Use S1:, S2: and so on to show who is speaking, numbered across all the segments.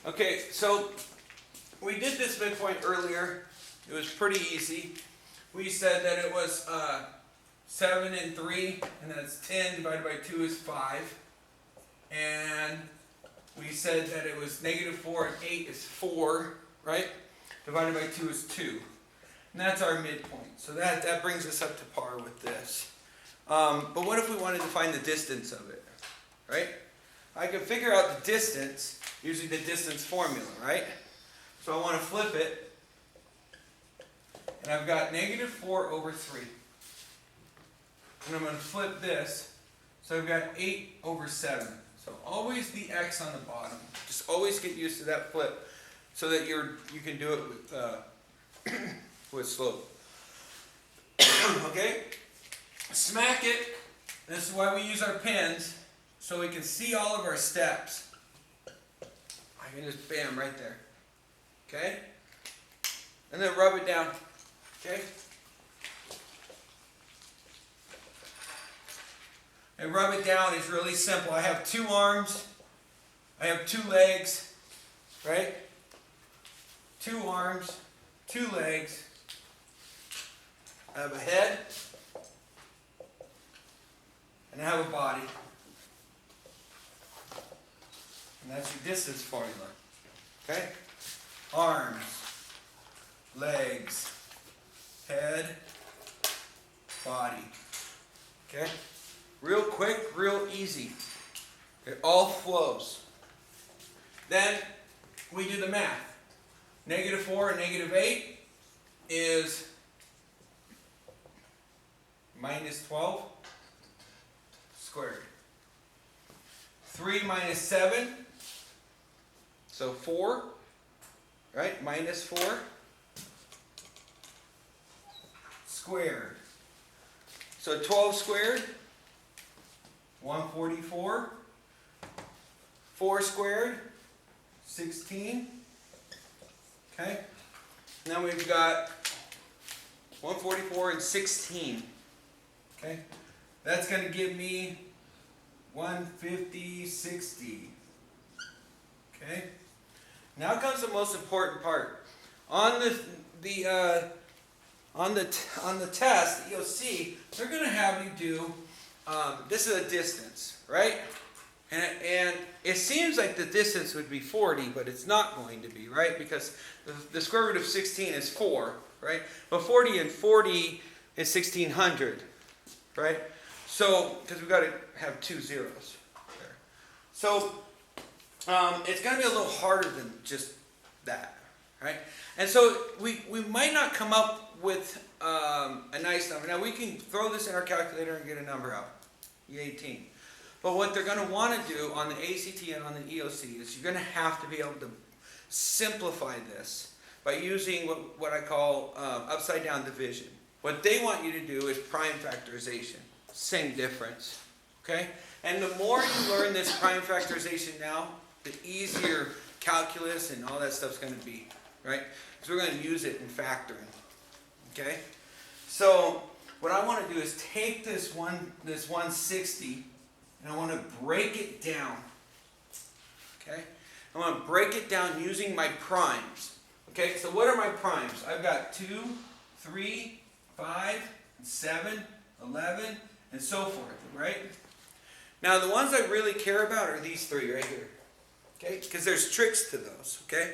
S1: Okay, so we did this midpoint earlier. It was pretty easy. We said that it was 7 and 3, and that's 10 divided by 2 is 5. And we said that it was negative 4 and 8 is 4, right? Divided by 2 is 2. And that's our midpoint. So that brings us up to par with this. But what if we wanted to find the distance of it, right? I can figure out the distance using the distance formula, right? So I want to flip it. And I've got negative 4 over 3. And I'm going to flip this. So I've got 8 over 7. So always the x on the bottom. Just always get used to that flip so that you can do it with, with slope. Okay? Smack it. This is why we use our pens, so we can see all of our steps. I can just bam right there. Okay? And then rub it down. Okay? And rub it down is really simple. I have 2 arms. I have 2 legs. Right? 2 arms, 2 legs. I have a head. And I have a body. And that's your distance formula. Okay? Arms, legs, head, body. Okay? Real quick, real easy. It all flows. Then we do the math. Negative 4 and negative 8 is minus 12 squared. 3 minus 7, so 4, right? Minus 4 squared. So 12 squared, 144. 4 squared, 16. Okay? Now we've got 144 and 16. Okay? That's going to give me 150, 60. Okay? Now comes the most important part. On the test, you'll see they're going to have you do. This is a distance, right? And it seems like the distance would be 40, but it's not going to be, right? Because the square root of 16 is 4, right? But 40 and 40 is 1600, right? So, because we've got to have 2 zeros there. So, it's going to be a little harder than just that, right? And so, we might not come up with a nice number. Now, we can throw this in our calculator and get a number out, 18. But what they're going to want to do on the ACT and on the EOC is you're going to have to be able to simplify this by using what I call upside down division. What they want you to do is prime factorization. Same difference. Okay? And the more you learn this prime factorization now, the easier calculus and all that stuff's going to be. Right? Because we're going to use it in factoring. Okay? So what I want to do is take this 160 and I want to break it down. Okay? I want to break it down using my primes. Okay? So what are my primes? I've got 2, 3, 5, 7, 11, and so forth. Right? Now the ones I really care about are these 3 right here. Okay? Because there's tricks to those. Okay?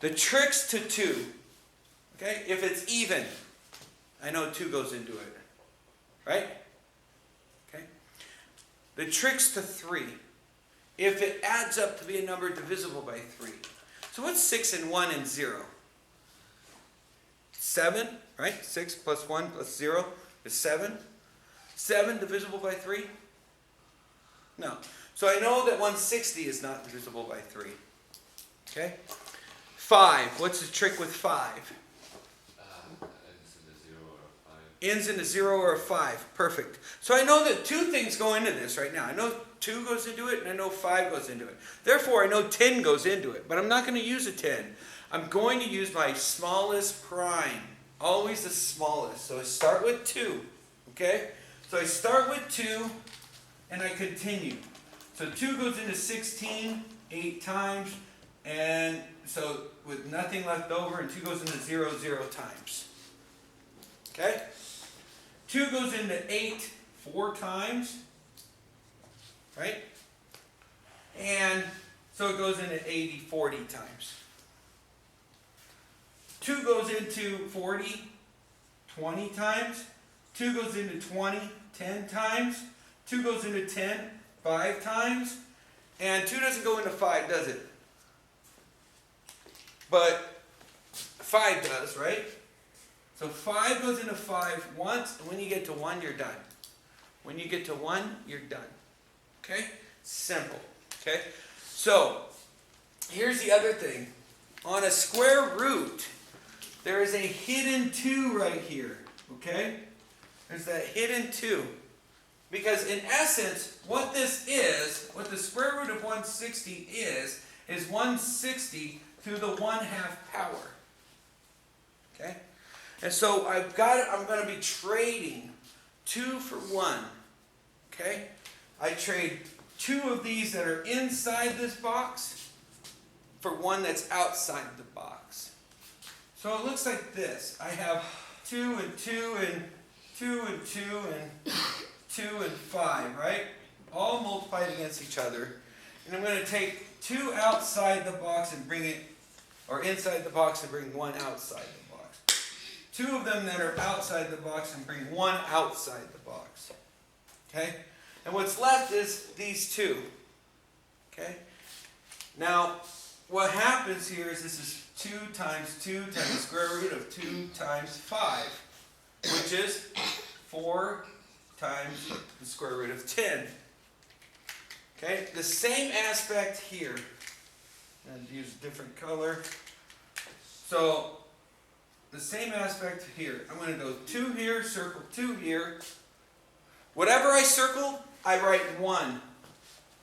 S1: The tricks to 2. Okay? If it's even, I know 2 goes into it. Right? Okay? The tricks to 3. If it adds up to be a number divisible by 3. So what's 6 and 1 and 0? 7, right? 6 plus 1 plus 0 is 7. 7 divisible by 3? No. So I know that 160 is not divisible by 3. Okay? 5. What's the trick with 5? Ends in a 0 or a 5. Perfect. So I know that 2 things go into this right now. I know 2 goes into it and I know 5 goes into it. Therefore, I know 10 goes into it. But I'm not going to use a 10. I'm going to use my smallest prime. Always the smallest. So I start with 2. Okay? So I start with 2 and I continue. So 2 goes into 16 8 times. And so with nothing left over, and 2 goes into 0 0 times. Okay? 2 goes into 8 4 times. Right? And so it goes into 80 40 times. 2 goes into 40 20 times. 2 goes into 20 10 times. 2 goes into 10 5 times. And 2 doesn't go into 5, does it? But 5 does, right? So 5 goes into 5 once, and when you get to 1, you're done. When you get to 1, you're done. Okay? Simple. Okay? So, here's the other thing. On a square root, there is a hidden 2 right here. Okay? There's that hidden 2. Because in essence, what this is, what the square root of 160 is 160 to the 1/2 power. Okay? And so I'm going to be trading 2 for 1. Okay? I trade 2 of these that are inside this box for 1 that's outside the box. So it looks like this. I have 2 and 2 and 2 and 2 and 2 and 5, right? All multiplied against each other. And I'm going to take 2 outside the box and bring it, or inside the box and bring 1 outside the box. 2 of them that are outside the box and bring 1 outside the box. Okay? And what's left is these 2. Okay? Now, what happens here is this is 2 times 2 times the square root of 2 times 5, which is 4 times the square root of 10. Okay? The same aspect here. And use a different color. So, the same aspect here. I'm going to go 2 here, circle 2 here. Whatever I circle, I write 1.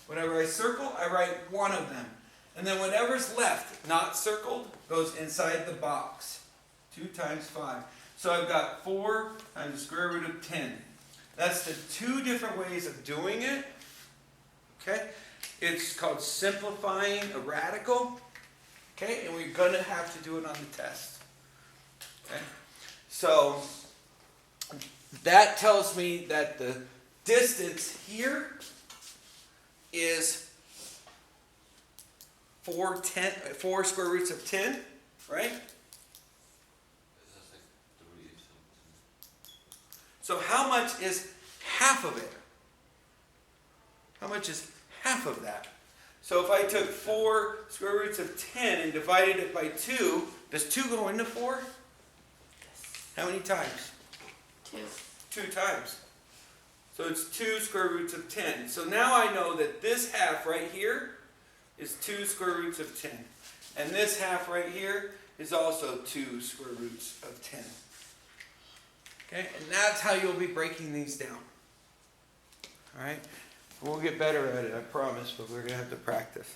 S1: Whatever I circle, I write 1 of them. And then whatever's left, not circled, goes inside the box. 2 times 5. So I've got 4 times the square root of 10. That's the 2 different ways of doing it. Okay? It's called simplifying a radical. Okay? And we're going to have to do it on the test. Okay? So that tells me that the distance here is 4 square roots of 10, right? So how much is half of it? How much is half of that? So if I took 4 square roots of 10 and divided it by 2, does 2 go into 4? How many times?
S2: 2.
S1: 2 times. So it's 2 square roots of 10. So now I know that this half right here is 2 square roots of 10. And this half right here is also 2 square roots of 10. Okay? And that's how you'll be breaking these down. Alright? We'll get better at it, I promise, but we're going to have to practice.